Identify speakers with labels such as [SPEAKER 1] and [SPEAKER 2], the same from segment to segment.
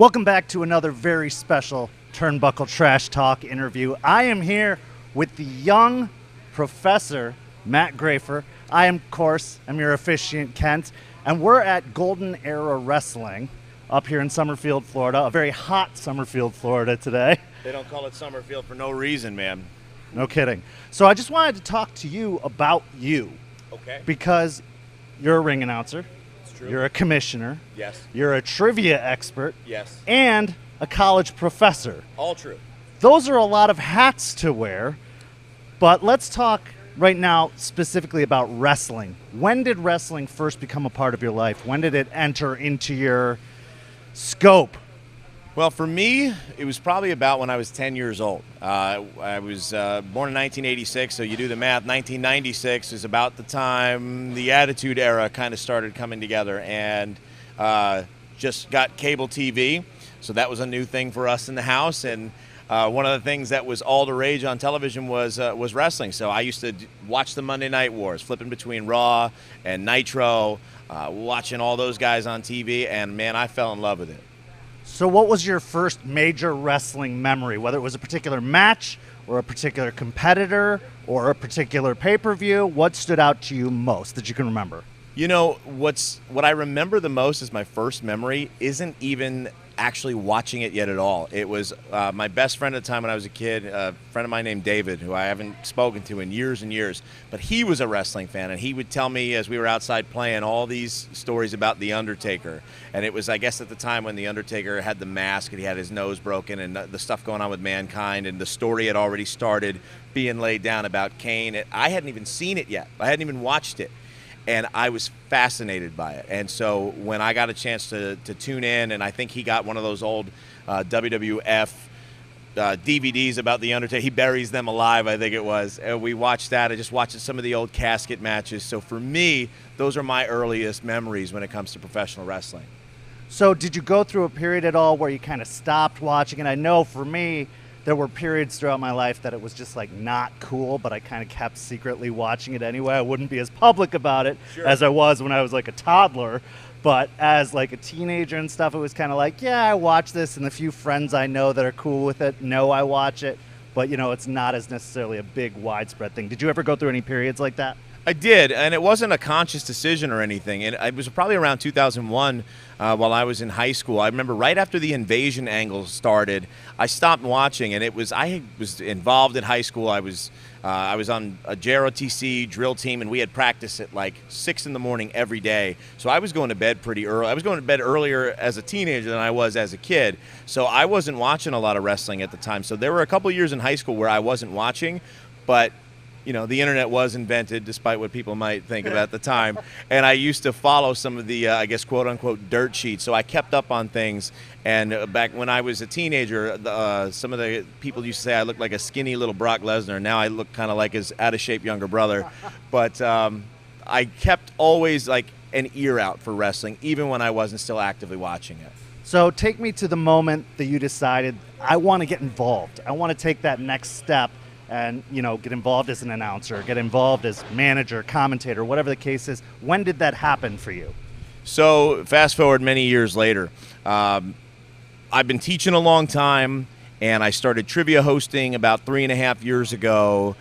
[SPEAKER 1] Welcome back to another very special Turnbuckle Trash Talk interview. I am here with the Young Professor Matt Graifer. I am, of course, your officiant, Kent, and we're at Golden Era Wrestling up here in Summerfield, Florida. A very hot Summerfield, Florida today.
[SPEAKER 2] They don't call it Summerfield for no reason, man.
[SPEAKER 1] No kidding. So I just wanted to talk to you about you.
[SPEAKER 2] Okay.
[SPEAKER 1] Because you're a ring announcer.
[SPEAKER 2] It's true.
[SPEAKER 1] You're a commissioner.
[SPEAKER 2] Yes.
[SPEAKER 1] You're a trivia expert.
[SPEAKER 2] Yes.
[SPEAKER 1] And a college professor.
[SPEAKER 2] All true.
[SPEAKER 1] Those are a lot of hats to wear, but let's talk right now specifically about wrestling. When did wrestling first become a part of your life? When did it enter into your scope?
[SPEAKER 2] Well, for me, it was probably about when I was 10 years old. I was born in 1986, so you do the math. 1996 is about the time the Attitude Era kind of started coming together, and just got cable TV, so that was a new thing for us in the house. And one of the things that was all the rage on television was wrestling. So I used to watch the Monday Night Wars, flipping between Raw and Nitro, watching all those guys on TV, and man, I fell in love with it.
[SPEAKER 1] So what was your first major wrestling memory, whether it was a particular match or a particular competitor or a particular pay-per-view? What stood out to you most that you can remember?
[SPEAKER 2] You know, what I remember the most is my first memory isn't even actually watching it yet at all. It was my best friend at the time when I was a kid, a friend of mine named David, who I haven't spoken to in years and years, but he was a wrestling fan, and he would tell me as we were outside playing all these stories about The Undertaker. And it was, I guess, at the time when The Undertaker had the mask and he had his nose broken and the stuff going on with Mankind, and the story had already started being laid down about Kane. I hadn't even seen it yet. I hadn't even watched it. And I was fascinated by it. And so when I got a chance to tune in, and I think he got one of those old WWF DVDs about The Undertaker. He buries them alive, I think it was. And we watched that. I just watched some of the old casket matches. So for me, those are my earliest memories when it comes to professional wrestling.
[SPEAKER 1] So did you go through a period at all where you kind of stopped watching it? I know for me, there were periods throughout my life that it was just like not cool, but I kind of kept secretly watching it anyway. I wouldn't be as public about it as I was when I was like a toddler. But as like a teenager and stuff, it was kind of like, yeah, I watch this, and the few friends I know that are cool with it know I watch it. But, you know, it's not as necessarily a big widespread thing. Did you ever go through any periods like that?
[SPEAKER 2] I did, and it wasn't a conscious decision or anything. And it was probably around 2001 while I was in high school. I remember right after the Invasion angle started, I stopped watching, and I was involved in high school. I was on a JROTC drill team, and we had practice at like 6 in the morning every day. So I was going to bed pretty early. I was going to bed earlier as a teenager than I was as a kid. So I wasn't watching a lot of wrestling at the time. So there were a couple years in high school where I wasn't watching, but you know, the internet was invented, despite what people might think about at the time. And I used to follow some of the, I guess, quote-unquote dirt sheets. So I kept up on things. And back when I was a teenager, some of the people used to say I looked like a skinny little Brock Lesnar. Now I look kind of like his out-of-shape younger brother. But I kept always like an ear out for wrestling, even when I wasn't still actively watching it.
[SPEAKER 1] So take me to the moment that you decided, I want to get involved. I want to take that next step and, you know, get involved as an announcer, get involved as manager, commentator, whatever the case is. When did that happen for you?
[SPEAKER 2] So fast forward many years later. I've been teaching a long time, and I started trivia hosting about 3.5 years ago.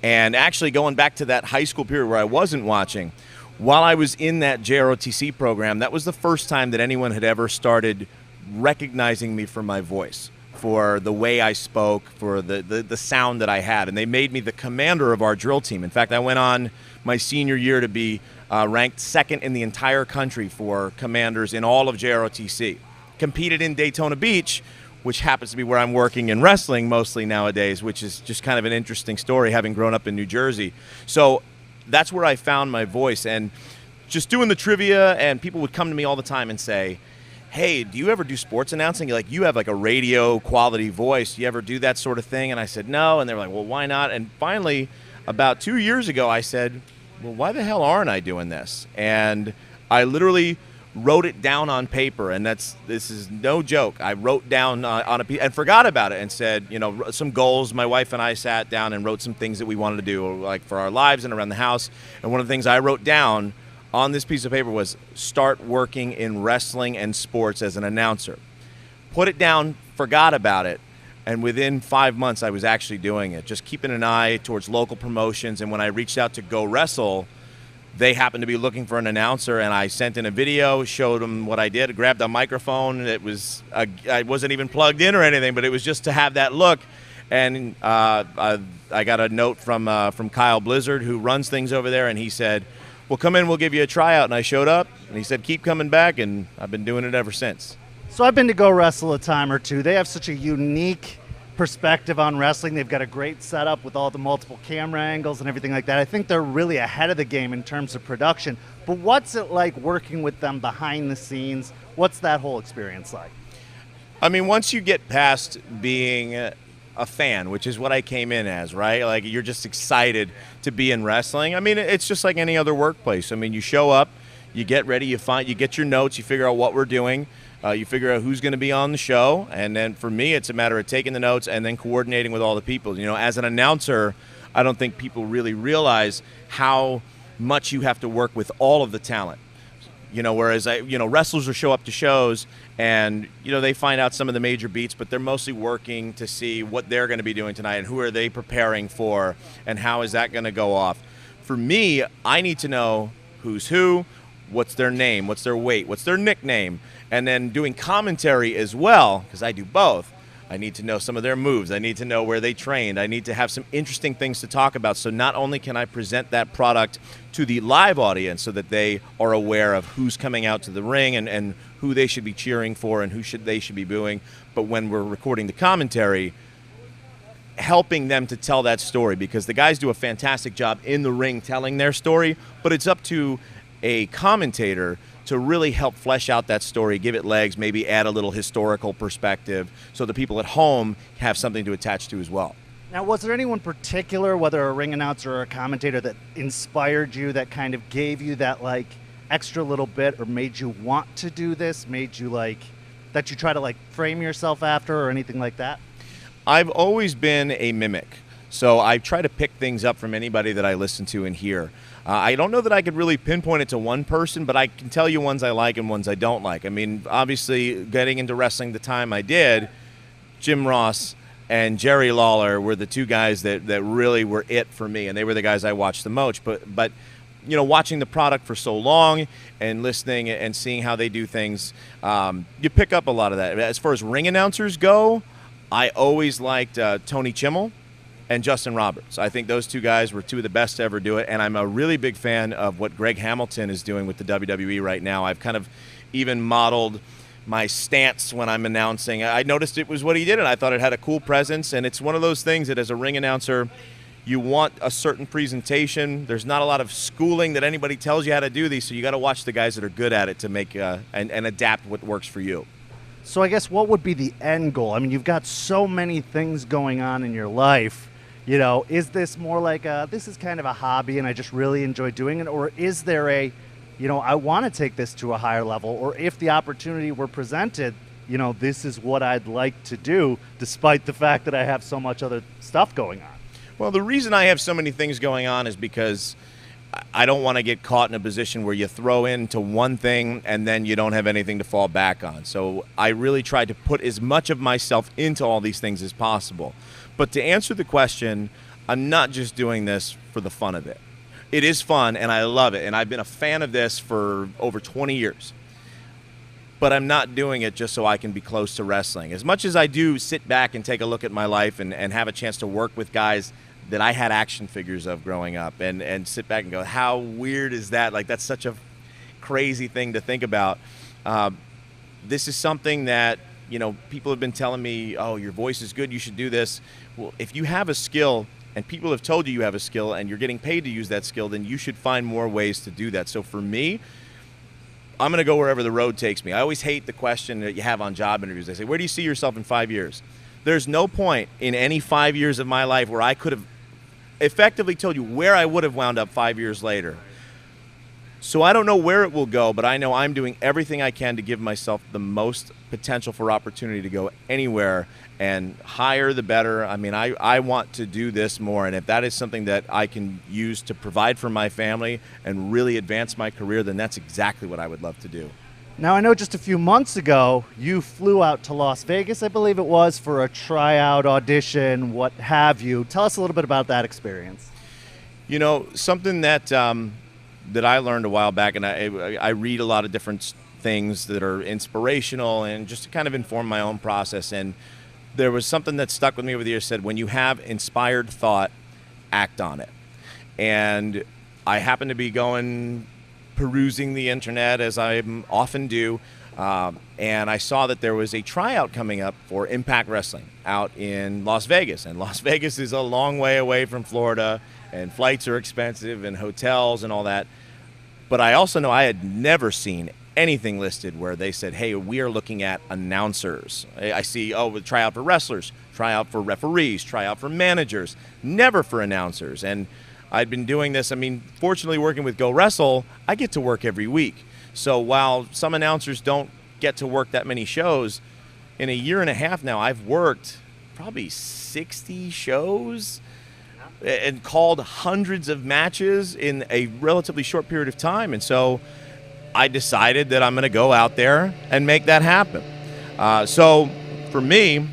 [SPEAKER 2] And actually going back to that high school period where I wasn't watching, while I was in that JROTC program, that was the first time that anyone had ever started recognizing me for my voice, for the way I spoke, for the sound that I had. And they made me the commander of our drill team. In fact, I went on my senior year to be ranked second in the entire country for commanders in all of JROTC. Competed in Daytona Beach, which happens to be where I'm working in wrestling mostly nowadays, which is just kind of an interesting story, having grown up in New Jersey. So that's where I found my voice. And just doing the trivia, and people would come to me all the time and say, hey, do you ever do sports announcing? Like, you have like a radio quality voice. Do you ever do that sort of thing? And I said, no. And they were like, well, why not? And finally, about 2 years ago, I said, well, why the hell aren't I doing this? And I literally wrote it down on paper, and this is no joke. I wrote down on a piece and forgot about it, and said, you know, some goals. My wife and I sat down and wrote some things that we wanted to do, like for our lives and around the house. And one of the things I wrote down on this piece of paper was start working in wrestling and sports as an announcer. put it down, forgot about it. And within 5 months, I was actually doing it, just keeping an eye towards local promotions. And when I reached out to Go Wrestle, they happened to be looking for an announcer, and I sent in a video, showed them what I did, I grabbed a microphone. It was I wasn't even plugged in or anything, but it was just to have that look. And I got a note from Kyle Blizzard, who runs things over there, and he said, well, come in, we'll give you a tryout. And I showed up, and he said, keep coming back, and I've been doing it ever since.
[SPEAKER 1] So I've been to Go Wrestle a time or two. They have such a unique perspective on wrestling. They've got a great setup with all the multiple camera angles and everything like that. I think they're really ahead of the game in terms of production. But what's it like working with them behind the scenes? What's that whole experience like?
[SPEAKER 2] I mean, once you get past being a fan, which is what I came in as, right? Like, you're just excited to be in wrestling. I mean, it's just like any other workplace. I mean, you show up, you get ready, you get your notes, you figure out what we're doing. You figure out who's going to be on the show, and then for me, it's a matter of taking the notes and then coordinating with all the people. You know, as an announcer, I don't think people really realize how much you have to work with all of the talent. You know, whereas wrestlers will show up to shows and, they find out some of the major beats, but they're mostly working to see what they're going to be doing tonight and who are they preparing for and how is that going to go off. For me, I need to know who's who, what's their name, what's their weight, what's their nickname, and then doing commentary as well, because I do both. I need to know some of their moves. I need to know where they trained. I need to have some interesting things to talk about. So not only can I present that product to the live audience so that they are aware of who's coming out to the ring and who they should be cheering for and they should be booing, but when we're recording the commentary, helping them to tell that story, because the guys do a fantastic job in the ring telling their story, but it's up to a commentator to really help flesh out that story, give it legs, maybe add a little historical perspective so the people at home have something to attach to as well.
[SPEAKER 1] Now, was there anyone particular, whether a ring announcer or a commentator, that inspired you, that kind of gave you that like extra little bit, or made you want to do this, made you that you try to frame yourself after or anything like that?
[SPEAKER 2] I've always been a mimic. So I try to pick things up from anybody that I listen to and hear. I don't know that I could really pinpoint it to one person, but I can tell you ones I like and ones I don't like. I mean, obviously, getting into wrestling the time I did, Jim Ross and Jerry Lawler were the two guys that really were it for me, and they were the guys I watched the most. But watching the product for so long and listening and seeing how they do things, you pick up a lot of that. As far as ring announcers go, I always liked Tony Chimmel and Justin Roberts. I think those two guys were two of the best to ever do it, and I'm a really big fan of what Greg Hamilton is doing with the WWE right now. I've kind of even modeled my stance when I'm announcing. I noticed it was what he did, and I thought it had a cool presence, and it's one of those things that as a ring announcer, you want a certain presentation. There's not a lot of schooling that anybody tells you how to do these, so you got to watch the guys that are good at it to make and adapt what works for you.
[SPEAKER 1] So I guess what would be the end goal? I mean, you've got so many things going on in your life. Is this more like this is kind of a hobby and I just really enjoy doing it? Or is there I want to take this to a higher level? Or if the opportunity were presented, this is what I'd like to do, despite the fact that I have so much other stuff going on?
[SPEAKER 2] Well, the reason I have so many things going on is because I don't want to get caught in a position where you throw into one thing and then you don't have anything to fall back on. So I really try to put as much of myself into all these things as possible. But to answer the question, I'm not just doing this for the fun of it. It is fun, and I love it, and I've been a fan of this for over 20 years. But I'm not doing it just so I can be close to wrestling. As much as I do sit back and take a look at my life and have a chance to work with guys that I had action figures of growing up and sit back and go, how weird is that? Like, that's such a crazy thing to think about. This is something that, people have been telling me, oh, your voice is good, you should do this. Well, if you have a skill and people have told you have a skill and you're getting paid to use that skill, then you should find more ways to do that. So for me, I'm going to go wherever the road takes me. I always hate the question that you have on job interviews. They say, where do you see yourself in 5 years? There's no point in any 5 years of my life where I could have effectively told you where I would have wound up 5 years later. So I don't know where it will go, but I know I'm doing everything I can to give myself the most potential for opportunity to go anywhere, and higher the better. I mean, I want to do this more, and if that is something that I can use to provide for my family and really advance my career, then that's exactly what I would love to do.
[SPEAKER 1] Now, I know just a few months ago, you flew out to Las Vegas, I believe it was, for a tryout audition, what have you. Tell us a little bit about that experience.
[SPEAKER 2] You know, something that I learned a while back, and I read a lot of different things that are inspirational and just to kind of inform my own process. And there was something that stuck with me over the years, said, when you have inspired thought, act on it. And I happened to be perusing the internet, as I often do, and I saw that there was a tryout coming up for Impact Wrestling out in Las Vegas. And Las Vegas is a long way away from Florida, and flights are expensive and hotels and all that. But I also know I had never seen anything listed where they said, hey, we are looking at announcers. I see, tryout for wrestlers, tryout for referees, tryout for managers, never for announcers. And I'd been doing this. I mean, fortunately, working with Go Wrestle, I get to work every week. So while some announcers don't get to work that many shows, in a year and a half now, I've worked probably 60 shows and called hundreds of matches in a relatively short period of time. And so I decided that I'm going to go out there and make that happen. So for me,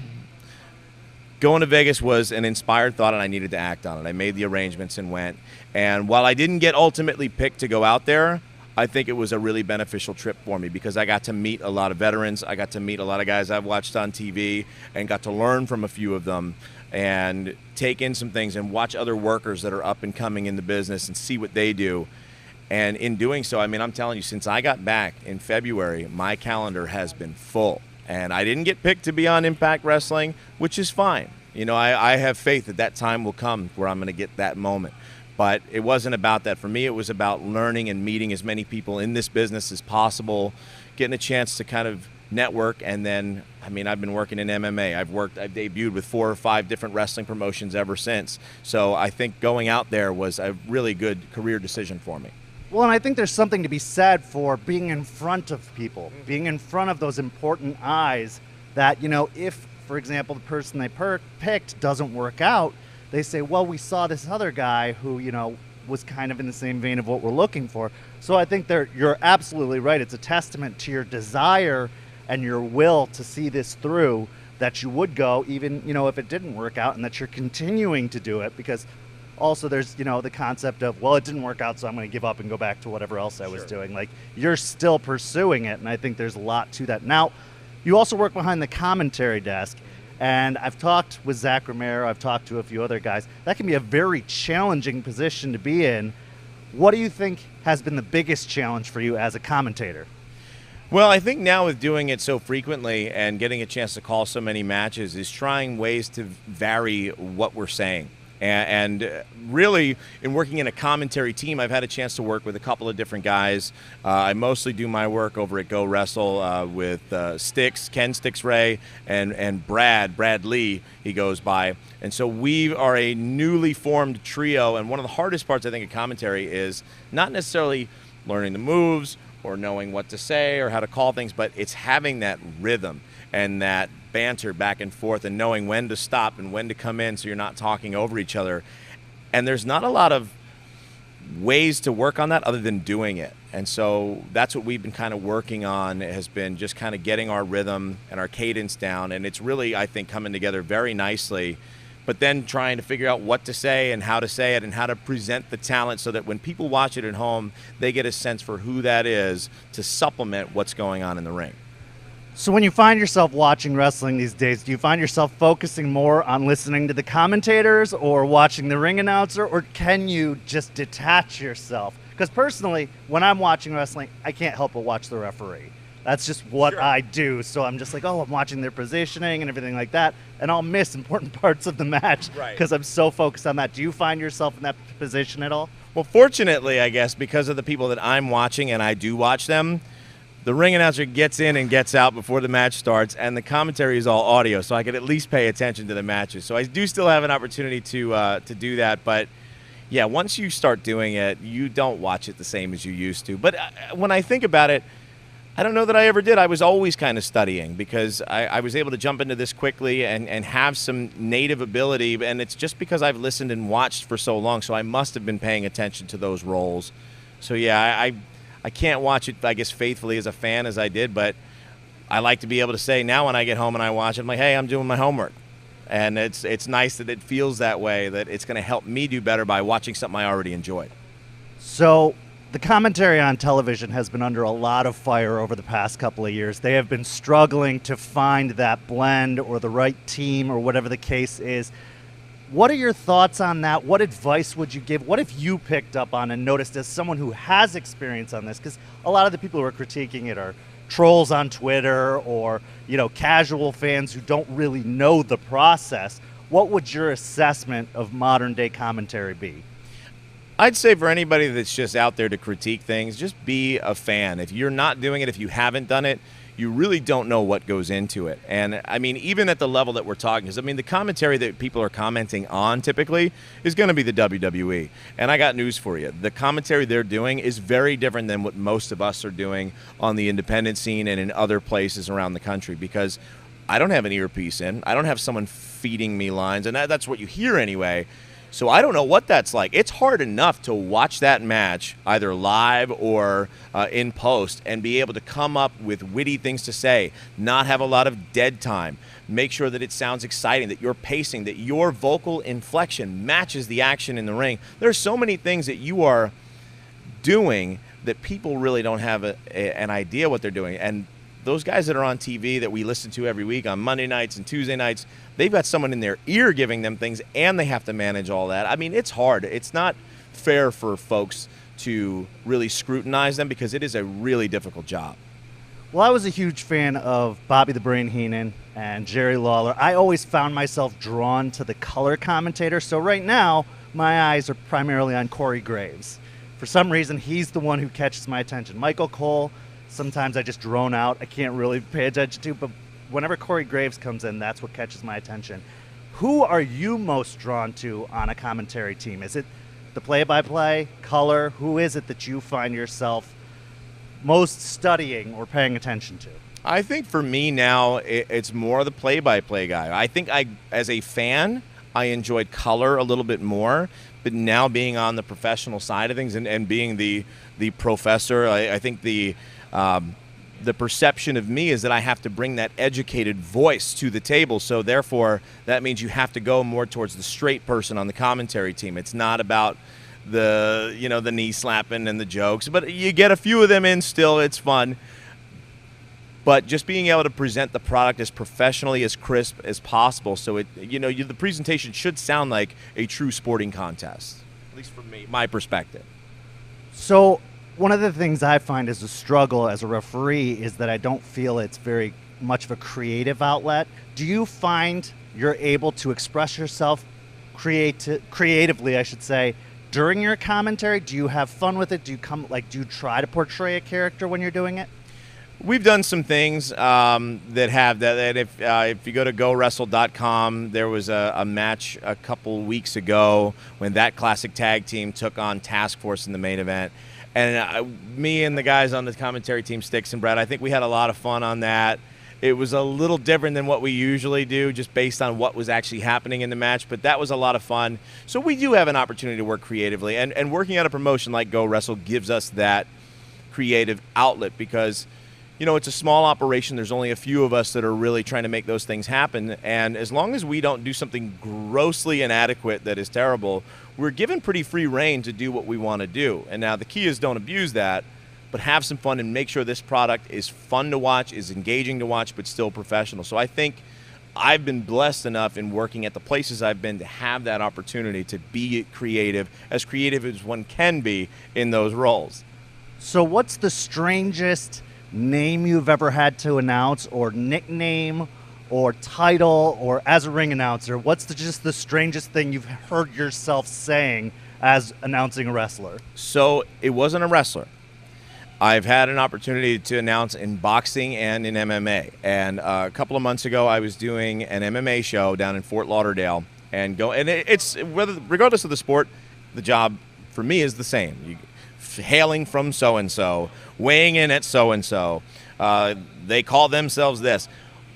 [SPEAKER 2] going to Vegas was an inspired thought, and I needed to act on it. I made the arrangements and went. And while I didn't get ultimately picked to go out there, I think it was a really beneficial trip for me because I got to meet a lot of veterans. I got to meet a lot of guys I've watched on TV and got to learn from a few of them and take in some things and watch other workers that are up and coming in the business and see what they do. And in doing so, I mean, I'm telling you, since I got back in February, my calendar has been full. And I didn't get picked to be on Impact Wrestling, which is fine. You know, I have faith that that time will come where I'm going to get that moment. But it wasn't about that. For me, it was about learning and meeting as many people in this business as possible, getting a chance to kind of network. And then, I mean, I've been working in MMA. I've debuted with 4 or 5 different wrestling promotions ever since. So I think going out there was a really good career decision for me.
[SPEAKER 1] Well, and I think there's something to be said for being in front of people, being in front of those important eyes that, you know, if, for example, the person they picked doesn't work out, they say, well, we saw this other guy who, you know, was kind of in the same vein of what we're looking for. So I think you're absolutely right. It's a testament to your desire and your will to see this through that you would go, even, you know, if it didn't work out, and that you're continuing to do it because also there's, you know, the concept of, well, it didn't work out, so I'm going to give up and go back to whatever else I was doing. Like, you're still pursuing it, and I think there's a lot to that. Now, you also work behind the commentary desk, and I've talked with Zach Romero, I've talked to a few other guys. That can be a very challenging position to be in. What do you think has been the biggest challenge for you as a commentator?
[SPEAKER 2] Well, I think now with doing it so frequently and getting a chance to call so many matches is trying ways to vary what we're saying. And really, in working in a commentary team, I've had a chance to work with a couple of different guys. I mostly do my work over at Go Wrestle with Styx, Ken Styx Ray, and Brad Lee, he goes by. And so we are a newly formed trio, and one of the hardest parts, I think, of commentary is not necessarily learning the moves or knowing what to say or how to call things, but it's having that rhythm and that banter back and forth and knowing when to stop and when to come in so you're not talking over each other. And there's not a lot of ways to work on that other than doing it. And so that's what we've been kind of working on, has been just kind of getting our rhythm and our cadence down. And it's really, I think, coming together very nicely. But then trying to figure out what to say and how to say it and how to present the talent so that when people watch it at home, they get a sense for who that is to supplement what's going on in the ring.
[SPEAKER 1] So when you find yourself watching wrestling these days, do you find yourself focusing more on listening to the commentators or watching the ring announcer, or can you just detach yourself? Because personally, when I'm watching wrestling, I can't help but watch the referee. That's just what I do. So I'm just like, oh, I'm watching their positioning and everything like that, and I'll miss important parts of the match because I'm so focused on that. Do you find yourself in that position at all?
[SPEAKER 2] Well, fortunately, I guess, because of the people that I'm watching, and I do watch them, the ring announcer gets in and gets out before the match starts, and the commentary is all audio, so I can at least pay attention to the matches. So I do still have an opportunity to do that, but yeah, once you start doing it, you don't watch it the same as you used to. But when I think about it, I don't know that I ever did. I was always kind of studying because I was able to jump into this quickly and have some native ability, and it's just because I've listened and watched for so long, so I must have been paying attention to those roles. So yeah, I can't watch it, I guess, faithfully as a fan as I did, but I like to be able to say now when I get home and I watch it, I'm like, hey, I'm doing my homework. And it's nice that it feels that way, that it's going to help me do better by watching something I already enjoyed.
[SPEAKER 1] So the commentary on television has been under a lot of fire over the past couple of years. They have been struggling to find that blend or the right team or whatever the case is. What are your thoughts on that? What advice would you give? What have you picked up on and noticed as someone who has experience on this? Because a lot of the people who are critiquing it are trolls on Twitter or, casual fans who don't really know the process. What would your assessment of modern day commentary be?
[SPEAKER 2] I'd say for anybody that's just out there to critique things, just be a fan. If you're not doing it, if you haven't done it, you really don't know what goes into it. And I mean, even at the level that we're talking, because I mean, the commentary that people are commenting on typically is going to be the WWE. And I got news for you. The commentary they're doing is very different than what most of us are doing on the independent scene and in other places around the country, because I don't have an earpiece in. I don't have someone feeding me lines, and that's what you hear anyway. So I don't know what that's like. It's hard enough to watch that match either live or in post and be able to come up with witty things to say, not have a lot of dead time, make sure that it sounds exciting, that your pacing, that your vocal inflection matches the action in the ring. There's so many things that you are doing that people really don't have an idea what they're doing. And those guys that are on TV that we listen to every week on Monday nights and Tuesday nights, they've got someone in their ear giving them things, and they have to manage all that. I mean, it's hard. It's not fair for folks to really scrutinize them because it is a really difficult job.
[SPEAKER 1] Well, I was a huge fan of Bobby the Brain Heenan and Jerry Lawler. I always found myself drawn to the color commentator. So right now, my eyes are primarily on Corey Graves. For some reason, he's the one who catches my attention. Michael Cole, sometimes I just drone out. I can't really pay attention to, but whenever Corey Graves comes in, that's what catches my attention. Who are you most drawn to on a commentary team? Is it the play-by-play, color? Who is it that you find yourself most studying or paying attention to?
[SPEAKER 2] I think for me now, it's more the play-by-play guy. I think as a fan, I enjoyed color a little bit more, but now being on the professional side of things and being the professor, I think the perception of me is that I have to bring that educated voice to the table. So therefore, that means you have to go more towards the straight person on the commentary team. It's not about the knee slapping and the jokes, but you get a few of them in still. It's fun. But just being able to present the product as professionally, as crisp as possible, so the presentation should sound like a true sporting contest, at least from me, my perspective.
[SPEAKER 1] So one of the things I find is a struggle as a referee is that I don't feel it's very much of a creative outlet. Do you find you're able to express yourself creatively, I should say, during your commentary? Do you have fun with it? Do you try to portray a character when you're doing it?
[SPEAKER 2] We've done some things that have that. If you go to GoWrestle.com, there was a match a couple weeks ago when that classic tag team took on Task Force in the main event. And me and the guys on the commentary team, Sticks and Brad, I think we had a lot of fun on that. It was a little different than what we usually do, just based on what was actually happening in the match, but that was a lot of fun. So we do have an opportunity to work creatively, and working at a promotion like Go Wrestle gives us that creative outlet because it's a small operation. There's only a few of us that are really trying to make those things happen. And as long as we don't do something grossly inadequate that is terrible, we're given pretty free rein to do what we want to do. And now the key is don't abuse that, but have some fun and make sure this product is fun to watch, is engaging to watch, but still professional. So I think I've been blessed enough in working at the places I've been to have that opportunity to be creative as one can be in those roles.
[SPEAKER 1] So what's the strangest name you've ever had to announce, or nickname, or title, or as a ring announcer? What's just the strangest thing you've heard yourself saying as announcing a wrestler? So
[SPEAKER 2] it wasn't a wrestler. I've had an opportunity to announce in boxing and in MMA. And a couple of months ago, I was doing an MMA show down in Fort Lauderdale, it's regardless of the sport, the job for me is the same. Hailing from so-and-so, weighing in at so-and-so. They call themselves this.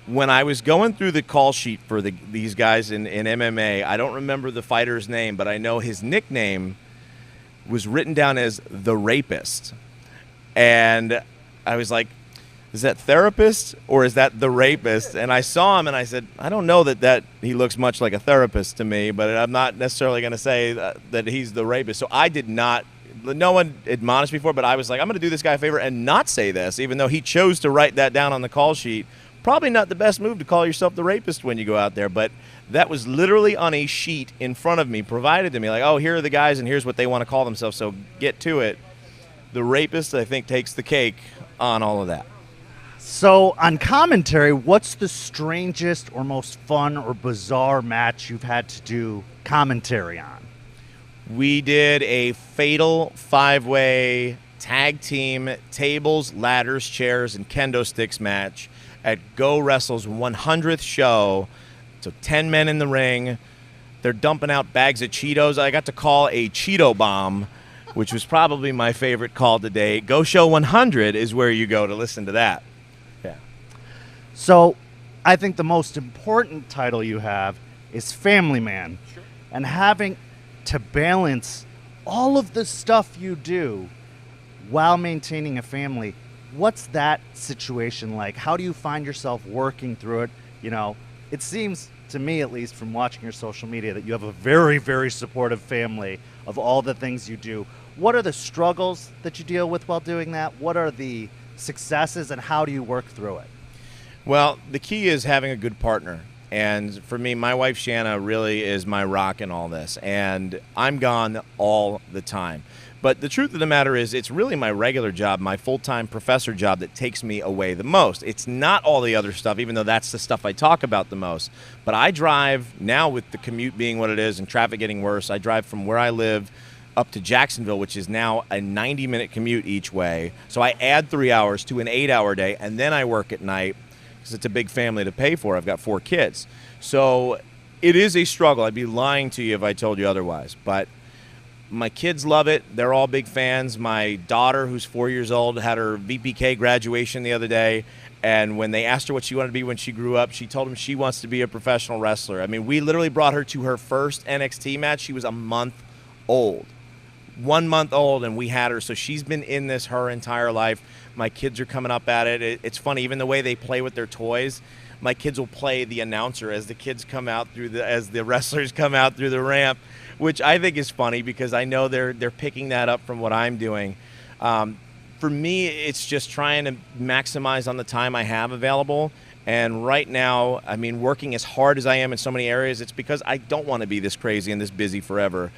[SPEAKER 2] When I was going through the call sheet for these guys in MMA, I don't remember the fighter's name, but I know his nickname was written down as the Rapist. And I was like, is that therapist or is that the rapist? And I saw him and I said, I don't know that he looks much like a therapist to me, but I'm not necessarily going to say that he's the rapist. So I did not, no one admonished me for it, but I was like, I'm going to do this guy a favor and not say this, even though he chose to write that down on the call sheet. Probably not the best move to call yourself the rapist when you go out there, but that was literally on a sheet in front of me, provided to me, like, oh, here are the guys and here's what they want to call themselves, so get to it. The rapist, I think, takes the cake on all of that.
[SPEAKER 1] So on commentary, what's the strangest or most fun or bizarre match you've had to do commentary on?
[SPEAKER 2] We did a fatal 5-way tag team tables, ladders, chairs, and kendo sticks match at Go Wrestle's 100th show. So 10 men in the ring. They're dumping out bags of Cheetos. I got to call a Cheeto bomb, which was probably my favorite call to date. Go Show 100 is where you go to listen to that. Yeah.
[SPEAKER 1] So I think the most important title you have is Family Man. Sure. And having to balance all of the stuff you do while maintaining a family, what's that situation like? How do you find yourself working through it? You know, it seems to me, at least from watching your social media, that you have a very, very supportive family of all the things you do. What are the struggles that you deal with while doing that? What are the successes, and how do you work through it?
[SPEAKER 2] Well, the key is having a good partner. And for me, my wife, Shanna, really is my rock in all this. And I'm gone all the time. But the truth of the matter is, it's really my regular job, my full-time professor job, that takes me away the most. It's not all the other stuff, even though that's the stuff I talk about the most. But I drive, now with the commute being what it is and traffic getting worse, I drive from where I live up to Jacksonville, which is now a 90-minute commute each way. So I add 3 hours to an 8-hour day, and then I work at night because it's a big family to pay for. I've got 4 kids. So it is a struggle. I'd be lying to you if I told you otherwise. But my kids love it. They're all big fans. My daughter, who's 4 years old, had her VPK graduation the other day. And when they asked her what she wanted to be when she grew up, she told them she wants to be a professional wrestler. I mean, we literally brought her to her first NXT match. She was a month old. 1 month old, and we had her. So she's been in this her entire life. My kids are coming up at it. It's funny, even the way they play with their toys. My kids will play the announcer as the kids come out as the wrestlers come out through the ramp, which I think is funny because I know they're picking that up from what I'm doing. For me, it's just trying to maximize on the time I have available. And right now, I mean, working as hard as I am in so many areas, it's because I don't want to be this crazy and this busy forever.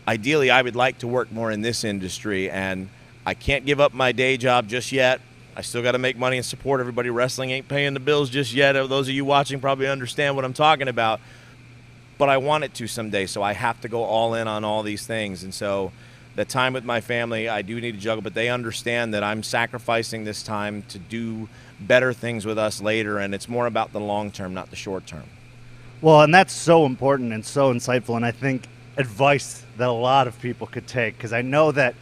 [SPEAKER 2] Ideally, I would like to work more in this industry, and I can't give up my day job just yet. I still got to make money and support everybody. Wrestling ain't paying the bills just yet. Those of you watching probably understand what I'm talking about. But I want it to someday, so I have to go all in on all these things. And so the time with my family, I do need to juggle, but they understand that I'm sacrificing this time to do better things with us later, and it's more about the long term, not the short term.
[SPEAKER 1] Well, and that's so important and so insightful, and I think advice that a lot of people could take, because I know that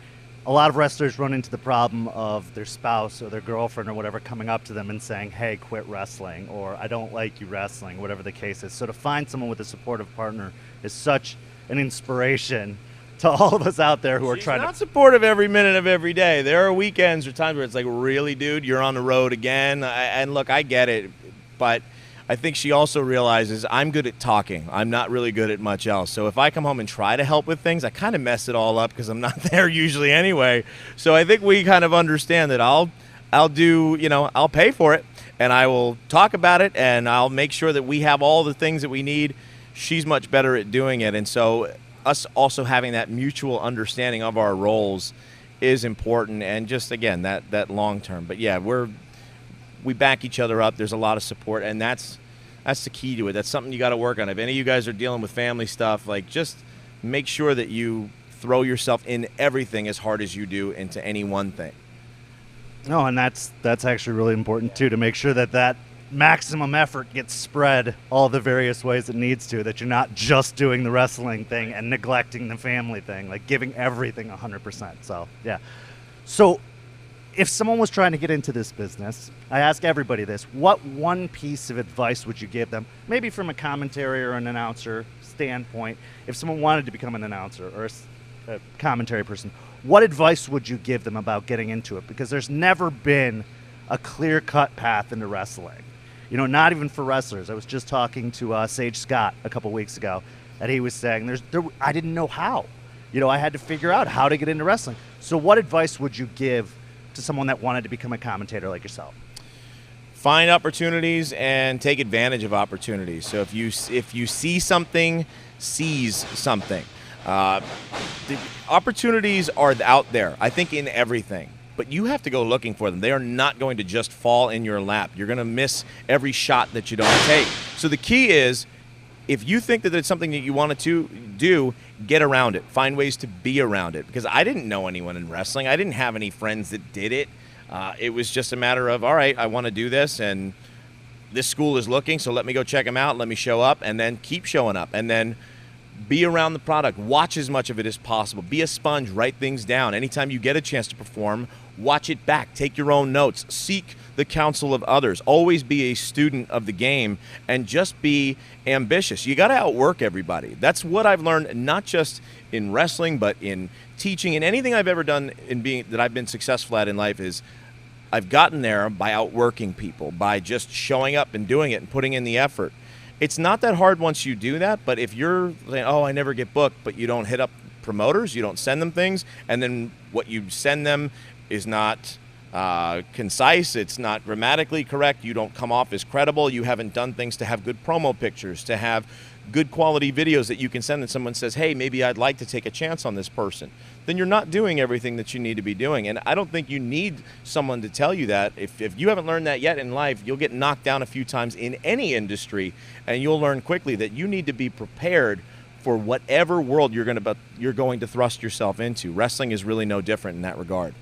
[SPEAKER 1] a lot of wrestlers run into the problem of their spouse or their girlfriend or whatever coming up to them and saying, hey, quit wrestling, or I don't like you wrestling, whatever the case is. So to find someone with a supportive partner is such an inspiration to all of us out there who are trying to...
[SPEAKER 2] She's not supportive every minute of every day. There are weekends or times where it's like, really, dude, you're on the road again? And look, I get it, but I think she also realizes I'm good at talking. I'm not really good at much else. So if I come home and try to help with things, I kind of mess it all up because I'm not there usually anyway. So I think we kind of understand that I'll do, I'll pay for it, and I will talk about it, and I'll make sure that we have all the things that we need. She's much better at doing it. And so us also having that mutual understanding of our roles is important, and just, again, that long term. But yeah, we back each other up. There's a lot of support, and that's the key to it. That's something you got to work on. If any of you guys are dealing with family stuff, like, just make sure that you throw yourself in everything as hard as you do into any one thing.
[SPEAKER 1] No, and that's actually really important too, to make sure that maximum effort gets spread all the various ways it needs to, that you're not just doing the wrestling thing and neglecting the family thing, like giving everything 100%. So, yeah. So if someone was trying to get into this business, I ask everybody this, what one piece of advice would you give them, maybe from a commentary or an announcer standpoint, if someone wanted to become an announcer or a commentary person, what advice would you give them about getting into it? Because there's never been a clear-cut path into wrestling. You know, not even for wrestlers. I was just talking to Sage Scott a couple weeks ago, and he was saying I didn't know how. You know, I had to figure out how to get into wrestling. So what advice would you give to someone that wanted to become a commentator like yourself?
[SPEAKER 2] Find opportunities and take advantage of opportunities. So if you see something, seize something. The opportunities are out there, I think, in everything. But you have to go looking for them. They are not going to just fall in your lap. You're going to miss every shot that you don't take. So the key is, if you think that it's something that you wanted to do, get around it. Find ways to be around it. Because I didn't know anyone in wrestling. I didn't have any friends that did it. It was just a matter of, all right, I want to do this, and this school is looking, so let me go check them out, let me show up, and then keep showing up. And then be around the product. Watch as much of it as possible. Be a sponge. Write things down. Anytime you get a chance to perform, watch it back. Take your own notes. Seek the counsel of others. Always be a student of the game, and just be ambitious. You got to outwork everybody. That's what I've learned, not just in wrestling, but in teaching and anything I've ever done that I've been successful at in life. Is I've gotten there by outworking people, by just showing up and doing it and putting in the effort. It's not that hard once you do that, but if you're saying, oh, I never get booked, but you don't hit up promoters, you don't send them things, and then what you send them is not concise, it's not grammatically correct, you don't come off as credible, you haven't done things to have good promo pictures, to have good quality videos that you can send, and someone says, hey, maybe I'd like to take a chance on this person, then you're not doing everything that you need to be doing. And I don't think you need someone to tell you that. If you haven't learned that yet in life, you'll get knocked down a few times in any industry, and you'll learn quickly that you need to be prepared for whatever world you're going to thrust yourself into. Wrestling is really no different in that regard.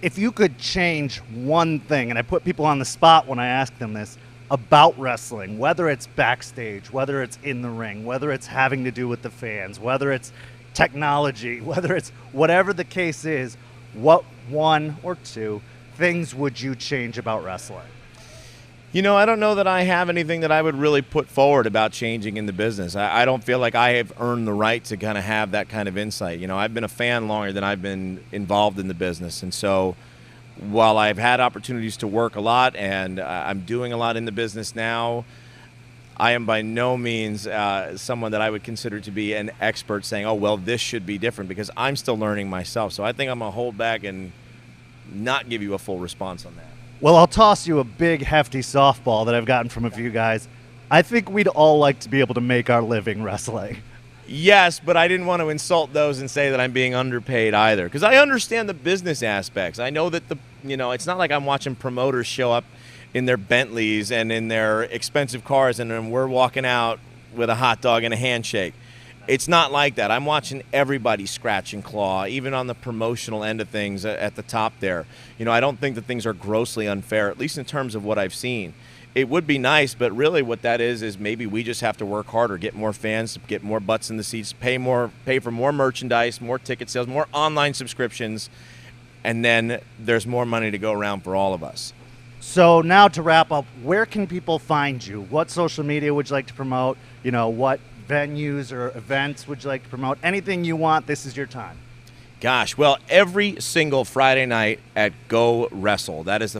[SPEAKER 1] If you could change one thing, and I put people on the spot when I ask them this, about wrestling, whether it's backstage, whether it's in the ring, whether it's having to do with the fans, whether it's technology, whether it's whatever the case is, what one or two things would you change about wrestling?
[SPEAKER 2] You know, I don't know that I have anything that I would really put forward about changing in the business. I don't feel like I have earned the right to kind of have that kind of insight. You know, I've been a fan longer than I've been involved in the business. And so while I've had opportunities to work a lot and I'm doing a lot in the business now, I am by no means someone that I would consider to be an expert saying, oh, well, this should be different, because I'm still learning myself. So I think I'm going to hold back and not give you a full response on that.
[SPEAKER 1] Well, I'll toss you a big, hefty softball that I've gotten from a few guys. I think we'd all like to be able to make our living wrestling.
[SPEAKER 2] Yes, but I didn't want to insult those and say that I'm being underpaid either, because I understand the business aspects. I know that it's not like I'm watching promoters show up in their Bentleys and in their expensive cars, and then we're walking out with a hot dog and a handshake. It's not like that. I'm watching everybody scratch and claw, even on the promotional end of things at the top there. You know, I don't think that things are grossly unfair, at least in terms of what I've seen. It would be nice, but really what that is maybe we just have to work harder, get more fans, get more butts in the seats, pay for more merchandise, more ticket sales, more online subscriptions, and then there's more money to go around for all of us.
[SPEAKER 1] So now to wrap up, where can people find you? What social media would you like to promote? You know, what venues or events would you like to promote? Anything you want, this is your time.
[SPEAKER 2] Gosh, well, every single Friday night at Go Wrestle. That is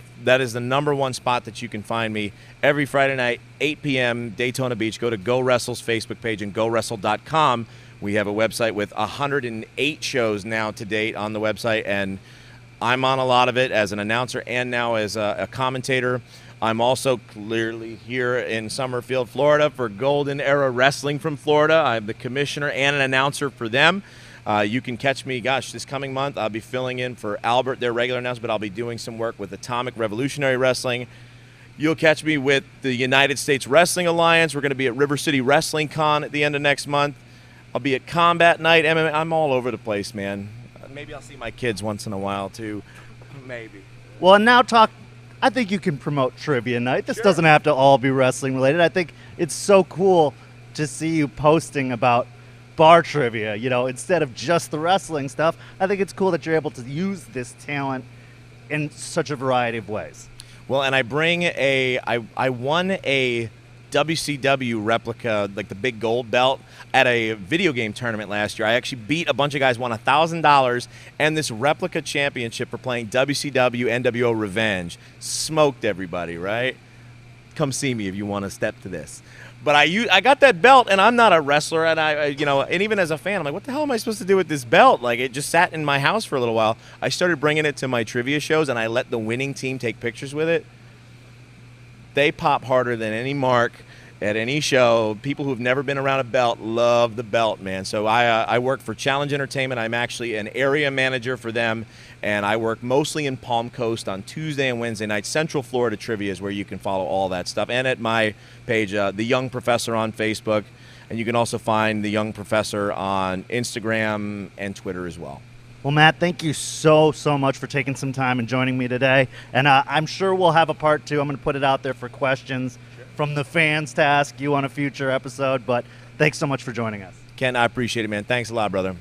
[SPEAKER 2] the number one spot that you can find me. Every Friday night, 8 p.m., Daytona Beach. Go to Go Wrestle's Facebook page and GoWrestle.com. We have a website with 108 shows now to date on the website, and I'm on a lot of it as an announcer and now as a commentator. I'm also clearly here in Summerfield, Florida for Golden Era Wrestling from Florida. I'm the commissioner and an announcer for them. You can catch me, this coming month. I'll be filling in for Albert, their regular announcer, but I'll be doing some work with Atomic Revolutionary Wrestling. You'll catch me with the United States Wrestling Alliance. We're going to be at River City Wrestling Con at the end of next month. I'll be at Combat Night, MMA. I'm all over the place, man. Maybe I'll see my kids once in a while, too. Maybe.
[SPEAKER 1] Well, and now I think you can promote Trivia Night. This doesn't have to all be wrestling related. I think it's so cool to see you posting about bar trivia, you know, instead of just the wrestling stuff. I think it's cool that you're able to use this talent in such a variety of ways.
[SPEAKER 2] Well, and I won a WCW replica, like the big gold belt, at a video game tournament last year. I actually beat a bunch of guys, won $1,000, and this replica championship for playing WCW NWO Revenge. Smoked everybody, right? Come see me if you want to step to this. But I got that belt, and I'm not a wrestler, and and even as a fan, I'm like, what the hell am I supposed to do with this belt? Like, it just sat in my house for a little while. I started bringing it to my trivia shows, and I let the winning team take pictures with it. They pop harder than any mark at any show. People who've never been around a belt love the belt, man. So I work for Challenge Entertainment. I'm actually an area manager for them, and I work mostly in Palm Coast on Tuesday and Wednesday nights. Central Florida Trivia is where you can follow all that stuff. And at my page, The Young Professor on Facebook. And you can also find The Young Professor on Instagram and Twitter as well.
[SPEAKER 1] Well, Matt, thank you so much for taking some time and joining me today. And I'm sure we'll have a part 2. I'm going to put it out there for questions from the fans to ask you on a future episode. But thanks so much for joining us.
[SPEAKER 2] Ken, I appreciate it, man. Thanks a lot, brother.